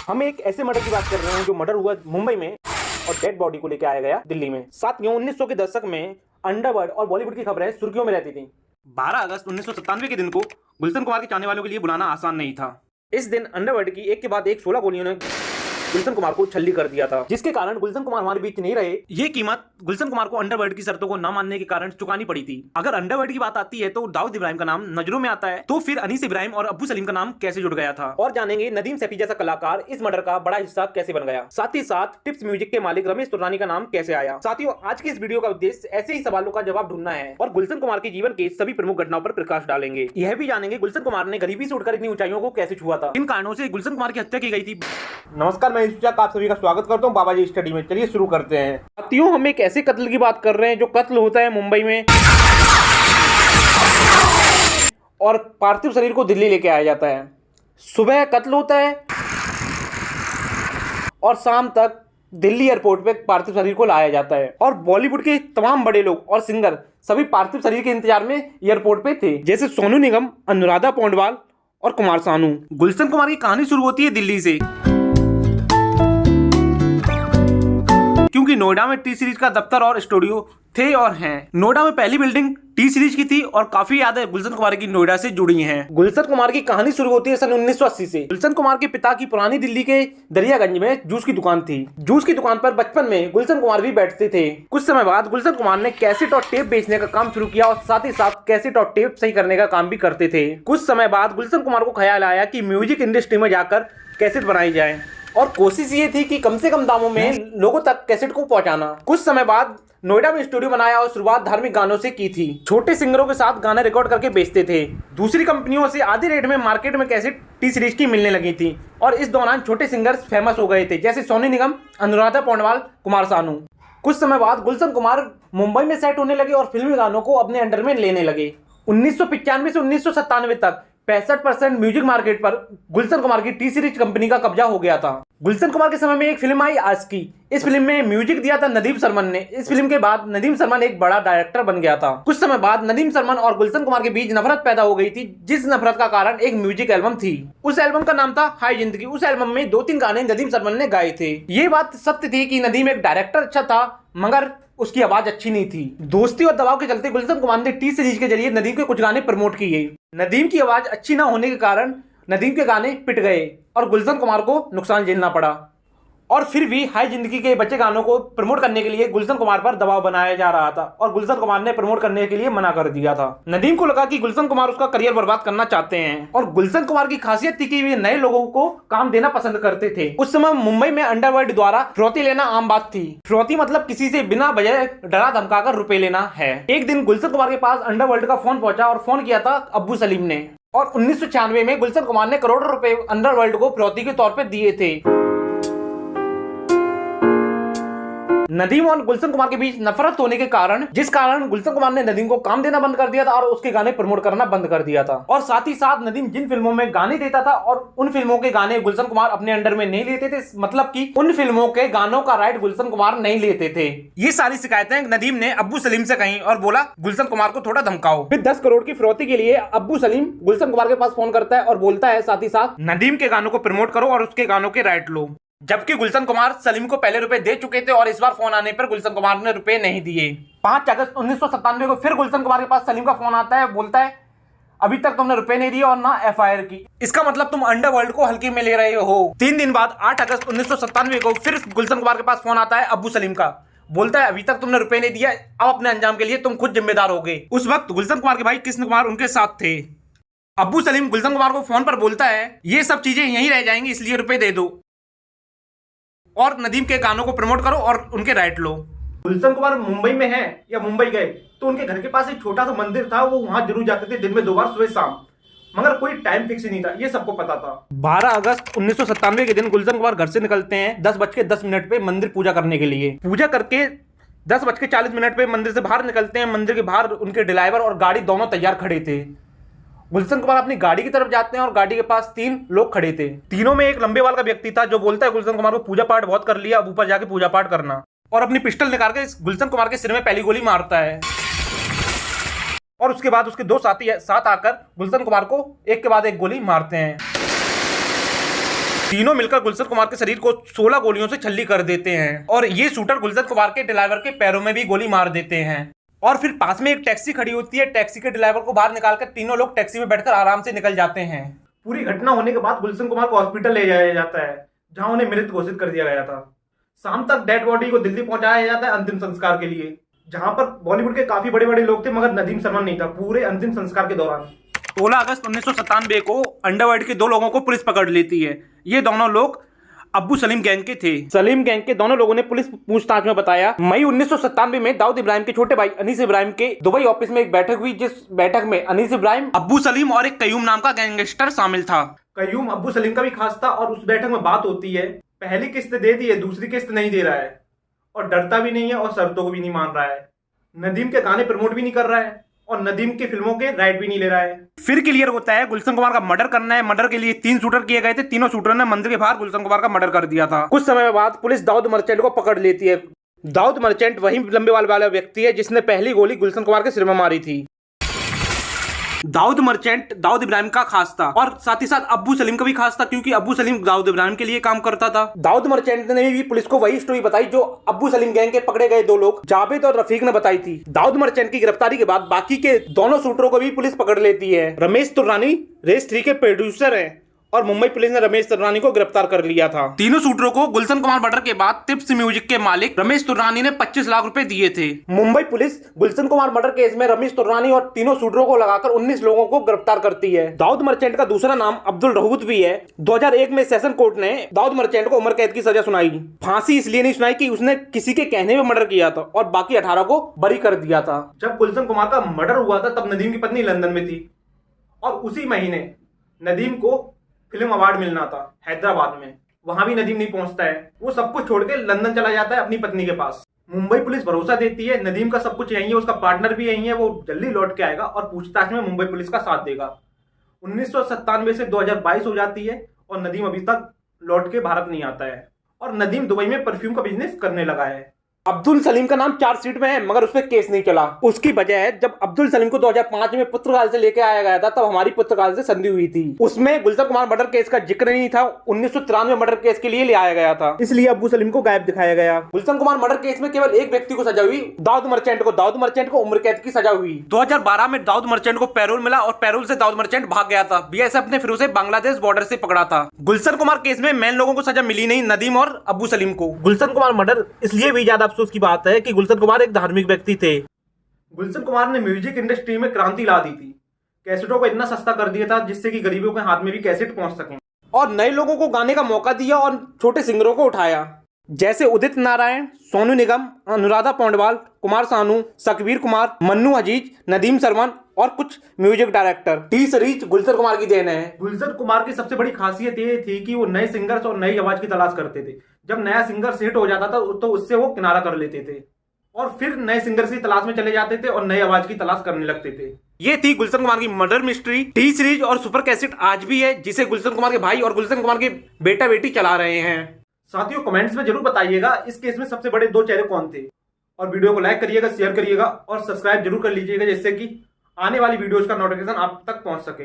हम एक ऐसे मर्डर की बात कर रहे हैं जो मर्डर हुआ मुंबई में और डेड बॉडी को लेकर आया गया दिल्ली में। साथियों, 1900 के दशक में अंडरवर्ल्ड और बॉलीवुड की खबरें सुर्खियों में रहती थी। 12 अगस्त 1997 के दिन को गुलशन कुमार के चाहने वालों के लिए बुलाना आसान नहीं था। इस दिन अंडरवर्ल्ड की एक के बाद एक 16 गोलियों ने गुलशन कुमार को छल्ली कर दिया था, जिसके कारण गुलशन कुमार हमारे बीच नहीं रहे। ये कीमत गुलशन कुमार को अंडरवर्ल्ड की शर्तों को न मानने के कारण चुकानी पड़ी थी। अगर अंडरवर्ल्ड की बात आती है तो दाऊद इब्राहिम का नाम नजरों में आता है, तो फिर अनीस इब्राहिम और अब्बू सलीम का नाम कैसे जुड़ गया था, और जानेंगे नदीम सैफी जैसा कलाकार इस मर्डर का बड़ा हिस्सा कैसे बन गया। साथ ही साथ टिप्स म्यूजिक के मालिक रमेश तुर्रानी का नाम कैसे आया। साथियों, आज की इस वीडियो का उद्देश्य ऐसे ही सवालों का जवाब ढूंढना है और गुलशन कुमार के जीवन के सभी प्रमुख घटनाओं पर प्रकाश डालेंगे। यह भी जानेंगे गुलशन कुमार ने गरीबी से उठकर इतनी ऊंचाइयों को कैसे छुआ था, किन कारणों से गुलशन कुमार की हत्या की गई थी। नमस्कार, मैं आप सभी का स्वागत करता हूं बाबा जी स्टडी में। चलिए शुरू करते हैं। साथियों, हम एक ऐसे कत्ल की बात कर रहे हैं जो कत्ल होता है मुंबई में और पार्थिव शरीर को दिल्ली लेके आया जाता है। सुबह कत्ल होता है और शाम तक दिल्ली एयरपोर्ट पे पार्थिव शरीर को लाया जाता है और बॉलीवुड के तमाम बड़े लोग और सिंगर सभी पार्थिव शरीर के इंतजार में एयरपोर्ट पे थे, जैसे सोनू निगम, अनुराधा पौंडवाल और कुमार सानू। गुलशन कुमार की कहानी शुरू होती है दिल्ली से, क्योंकि नोएडा में टी सीरीज का दफ्तर और स्टूडियो थे और हैं। नोएडा में पहली बिल्डिंग टी सीरीज की थी और काफी यादें गुलशन कुमार की नोएडा से जुड़ी हैं। गुलशन कुमार की कहानी शुरू होती है सन 1980 से। गुलशन कुमार के पिता की पुरानी दिल्ली के दरियागंज में जूस की दुकान थी। जूस की दुकान पर बचपन में गुलशन कुमार भी बैठते थे। कुछ समय बाद गुलशन कुमार ने कैसेट और टेप बेचने का काम शुरू किया और साथ ही साथ कैसेट और टेप सही करने का काम भी करते थे। कुछ समय बाद गुलशन कुमार को ख्याल आया कि म्यूजिक इंडस्ट्री में जाकर कैसेट बनाई जाए और कोशिश ये थी कि कम से कम दामों में लोगों तक कैसेट को पहुंचाना। कुछ समय बाद नोएडा में स्टूडियो बनाया और शुरुआत धार्मिक गानों से की थी। छोटे सिंगरों के साथ गाने रिकॉर्ड करके बेचते थे। दूसरी कंपनियों से आधे रेट में मार्केट में कैसेट टी सीरीज की मिलने लगी थी और इस दौरान छोटे सिंगर्स फेमस हो गए थे, जैसे सोनू निगम, अनुराधा पौंडवाल, कुमार सानू। कुछ समय बाद गुलशन कुमार मुंबई में सेट होने लगे और फिल्मी गानों को अपने अंडर में लेने लगे। 1995 से 1997 तक 65% म्यूजिक मार्केट पर गुलशन कुमार की टी सीरीज कंपनी का कब्जा हो गया था। गुलशन कुमार के समय में एक फिल्म आई आशिकी। इस फिल्म में म्यूजिक दिया था नदीम सरमन ने। इस फिल्म के बाद नदीम सरमन एक बड़ा डायरेक्टर बन गया था। कुछ समय बाद नदीम सरमन और गुलशन कुमार के बीच नफरत पैदा हो गई थी, जिस नफरत का कारण एक म्यूजिक एल्बम थी। उस एल्बम का नाम था हाय जिंदगी। उस एल्बम में 2-3 गाने नदीम सरमन ने गाए थे। ये बात सत्य थी कि नदीम एक डायरेक्टर अच्छा था, मगर उसकी आवाज अच्छी नहीं थी। दोस्ती और दबाव के चलते गुलशन कुमार ने टी सीरीज के जरिए नदीम के कुछ गाने प्रमोट किए। नदीम की आवाज अच्छी ना होने के कारण नदीम के गाने पिट गए और गुलशन कुमार को नुकसान झेलना पड़ा। और फिर भी हाय जिंदगी के बच्चे गानों को प्रमोट करने के लिए गुलशन कुमार पर दबाव बनाया जा रहा था और गुलशन कुमार ने प्रमोट करने के लिए मना कर दिया था। नदीम को लगा कि गुलशन कुमार उसका करियर बर्बाद करना चाहते हैं और गुलशन कुमार की खासियत थी कि वे नए लोगों को काम देना पसंद करते थे। उस समय मुंबई में अंडरवर्ल्ड द्वारा फिरौती लेना आम बात थी। फिरौती मतलब किसी से बिना वजह डरा धमकाकर रुपए लेना है। एक दिन गुलशन कुमार के पास अंडरवर्ल्ड का फोन पहुंचा और फोन किया था अब्बू सलीम ने, और 1996 में गुलशन कुमार ने करोड़ों रुपए अंडरवर्ल्ड को फिरौती के तौर पर दिए थे। नदीम और गुलशन कुमार के बीच नफरत होने के कारण, जिस कारण गुलशन कुमार ने नदीम को काम देना बंद कर दिया था और उसके गाने प्रमोट करना बंद कर दिया था। और साथ ही साथ नदीम जिन फिल्मों में गाने देता था और उन फिल्मों के गाने गुलशन कुमार अपने अंडर में नहीं लेते थे, मतलब कि उन फिल्मों के गानों का राइट गुलशन कुमार नहीं लेते थे। ये सारी शिकायतें नदीम ने अब्बू सलीम से कही और बोला गुलशन कुमार को थोड़ा धमकाओ। फिर 10 करोड़ की फिरौती के लिए अब्बू सलीम गुलशन कुमार के पास फोन करता है और बोलता है साथ ही साथ नदीम के गानों को प्रमोट करो और उसके गानों के राइट लो। जबकि गुलशन कुमार सलीम को पहले रुपए दे चुके थे और इस बार फोन आने पर गुलशन कुमार ने रुपए नहीं दिए। 5 अगस्त 1997 को फिर गुलशन कुमार के पास सलीम का फोन आता है, बोलता है अभी तक तुमने रुपए नहीं दिए और ना एफआईआर की। इसका मतलब तुम अंडरवर्ल्ड को हल्के में ले रहे हो। 3 दिन बाद 8 अगस्त 1997 को फिर गुलशन कुमार के पास फोन आता है अब्बू सलीम का, बोलता है अभी तक तुमने रुपए नहीं दिया, अब अपने अंजाम के लिए तुम खुद जिम्मेदार हो गए। उस वक्त गुलशन कुमार के भाई कृष्ण कुमार उनके साथ थे। अब्बू सलीम गुलशन कुमार को फोन पर बोलता है ये सब चीजें यहीं रह जाएंगी, इसलिए रुपए दे दो और नदीम के गानों को प्रमोट करो और उनके राइट लो। गुलशन कुमार मुंबई में है या मुंबई गए तो उनके घर के पास एक छोटा सा मंदिर था, वो वहां जरूर जाते थे दिन में 2 बार, सुबह शाम, मगर कोई टाइम फिक्स नहीं था, ये सबको पता था। 12 अगस्त 1997 के दिन गुलशन कुमार घर से निकलते हैं 10:10 पे मंदिर पूजा करने के लिए। पूजा करके 10:40 पे मंदिर से बाहर निकलते हैं। मंदिर के बाहर उनके ड्राइवर और गाड़ी दोनों तैयार खड़े थे। गुलशन कुमार अपनी गाड़ी की तरफ जाते हैं और गाड़ी के पास 3 लोग खड़े थे। तीनों में एक लंबे बाल का व्यक्ति था जो बोलता है गुलशन कुमार को पूजा पाठ बहुत कर लिया, अब ऊपर जाके पूजा पाठ करना, और अपनी पिस्टल निकाल के गुलशन कुमार के सिर में पहली गोली मारता है। और उसके बाद उसके 2 साथी साथ आकर गुलशन कुमार को एक के बाद एक गोली मारते हैं। तीनों मिलकर गुलशन कुमार के शरीर को 16 गोलियों से छल्ली कर देते हैं और ये शूटर गुलशन कुमार के ड्राइवर के पैरों में भी गोली मार देते हैं। और फिर पास में एक टैक्सी खड़ी होती है, टैक्सी के ड्राइवर को बाहर निकालकर तीनों लोग टैक्सी में बैठकर आराम से निकल जाते हैं। पूरी घटना होने के बाद गुलशन कुमार को हॉस्पिटल ले जाया जाता है, जहां उन्हें मृत घोषित कर दिया गया था। शाम तक डेड बॉडी को दिल्ली पहुंचाया जाता है अंतिम संस्कार के लिए, जहां पर बॉलीवुड के काफी बड़े बड़े लोग थे, मगर नदीम श्रवण नहीं था पूरे अंतिम संस्कार के दौरान। 16 अगस्त 1997 को अंडरवर्ल्ड के 2 लोगों को पुलिस पकड़ लेती है। ये दोनों लोग अब्बू सलीम गैंग के थे। सलीम गैंग के दोनों लोगों ने पुलिस पूछताछ में बताया, मई 1997 में दाऊद इब्राहिम के छोटे भाई अनीस इब्राहिम के दुबई ऑफिस में एक बैठक हुई, जिस बैठक में अनीस इब्राहिम, अब्बू सलीम और एक कयूम नाम का गैंगस्टर शामिल था। कयूम अब्बू सलीम का भी खास था और उस बैठक में बात होती है, पहली किस्त दे दी है, दूसरी किस्त नहीं दे रहा है और डरता भी नहीं है और शर्तों को भी नहीं मान रहा है। नदीम के गाने प्रमोट भी नहीं कर रहा है और नदीम की फिल्मों के राइट भी नहीं ले रहा है। फिर क्लियर होता है गुलशन कुमार का मर्डर करना है। मर्डर के लिए 3 शूटर किए गए थे, तीनों शूटरों ने मंदिर के बाहर गुलशन कुमार का मर्डर कर दिया था। कुछ समय बाद पुलिस दाऊद मर्चेंट को पकड़ लेती है। दाऊद मर्चेंट वही लंबे बाल वाला व्यक्ति है जिसने पहली गोली गुलशन कुमार के सिर में मारी थी। दाऊद मर्चेंट दाऊद इब्राहिम का खास था और साथ ही साथ अब्बू सलीम का भी खास था, क्योंकि अब्बू सलीम दाऊद इब्राहिम के लिए काम करता था। दाऊद मर्चेंट ने भी पुलिस को वही स्टोरी बताई जो अब्बू सलीम गैंग के पकड़े गए 2 लोग जावेद और रफीक ने बताई थी। दाऊद मर्चेंट की गिरफ्तारी के बाद बाकी के दोनों शूटरों को भी पुलिस पकड़ लेती है। रमेश तुर्रानी रेस 3 के प्रोड्यूसर है और मुंबई पुलिस ने रमेश तुर्रानी को गिरफ्तार कर लिया था। तीनों शूटरों को गुलशन कुमार मर्डर के बाद टिप्स म्यूजिक के मालिक रमेश तुर्रानी ने 25 लाख रुपए दिए थे। Mumbai police Gulshan Kumar murder case में रमेश तुर्रानी और तीनों शूटरों को लगाकर 19 लोगों को गिरफ्तार करती है। दाऊद मर्चेंट का दूसरा नाम अब्दुल रहूत भी है। 2001 में सेशन कोर्ट ने दाऊद मर्चेंट को उम्र कैद की सजा सुनाई। फांसी इसलिए नहीं सुनाई कि उसने किसी के कहने में मर्डर किया था और बाकी 18 को बरी कर दिया था। जब गुलशन कुमार का मर्डर हुआ था तब नदीम की पत्नी लंदन में थी और उसी महीने नदीम को फिल्म अवार्ड मिलना था हैदराबाद में। वहां भी नदीम नहीं पहुंचता है, वो सब कुछ छोड़ के लंदन चला जाता है अपनी पत्नी के पास। मुंबई पुलिस भरोसा देती है नदीम का सब कुछ यहीं है, उसका पार्टनर भी यहीं है, वो जल्दी लौट के आएगा और पूछताछ में मुंबई पुलिस का साथ देगा। 1997 से 2022 हो जाती है और नदीम अभी तक लौट के भारत नहीं आता है और नदीम दुबई में परफ्यूम का बिजनेस करने लगा है। अब्दुल सलीम का नाम चार्जशीट में है मगर उस पर केस नहीं चला। उसकी वजह है जब अब्दुल सलीम को 2005 में पुर्तगाल से लेके आया गया था तब हमारी पुर्तगाल से संधि हुई थी। उसमें गुलशन कुमार मर्डर केस का जिक्र नहीं था। 1993 मर्डर केस के लिए ले आया गया था, इसलिए अब्बू सलीम को गायब दिखाया गया। गुलशन कुमार मर्डर केस में केवल एक व्यक्ति को सजा हुई, दाऊद मर्चेंट को उम्र कैद की सजा हुई। 2012 में दाऊद मर्चेंट को पैरोल मिला और पैरोल से दाऊद मर्चेंट भाग गया था। बीएसएफ ने फिर उसे बांग्लादेश बॉर्डर से पकड़ा था। गुलशन कुमार केस में मेन लोगों को सजा मिली नहीं, नदीम और अब्बू सलीम को। गुलशन कुमार मर्डर इसलिए भी ज्यादा अफसोस की बात है कि गुलशन कुमार एक धार्मिक व्यक्ति थे। गुलशन कुमार ने म्यूजिक इंडस्ट्री में क्रांति ला दी थी। कैसेटों को इतना सस्ता कर दिया था जिससे कि गरीबों के हाथ में भी कैसेट पहुंच सके और नए लोगों को गाने का मौका दिया और छोटे सिंगरों को उठाया, जैसे उदित नारायण, सोनू निगम, अनुराधा पौंडवाल, कुमार सानू, सकबीर कुमार, मन्नू अजीज, नदीम सरवन और कुछ music director. T series Gulshan Kumar की देन है। गुलशन कुमार की सबसे बड़ी खासियत ये थी कि वो नए सिंगर्स और नई आवाज की तलाश करते थे। जब नया सिंगर हिट हो जाता था तो उससे वो किनारा कर लेते थे और फिर नए सिंगर्स की तलाश में चले जाते थे और नई आवाज की तलाश करने लगते थे। ये थी गुलशन कुमार की मर्डर मिस्ट्री। टी सीरीज और सुपर कैसेट आज भी है, जिसे गुलशन कुमार के भाई और गुलशन कुमार के बेटा बेटी चला रहे हैं। साथियों कमेंट्स में जरूर बताइएगा इस केस में सबसे बड़े 2 चेहरे कौन थे और वीडियो को लाइक करिएगा, शेयर करिएगा और सब्सक्राइब जरूर कर लीजिएगा, जिससे कि आने वाली वीडियोज का नोटिफिकेशन आप तक पहुंच सके।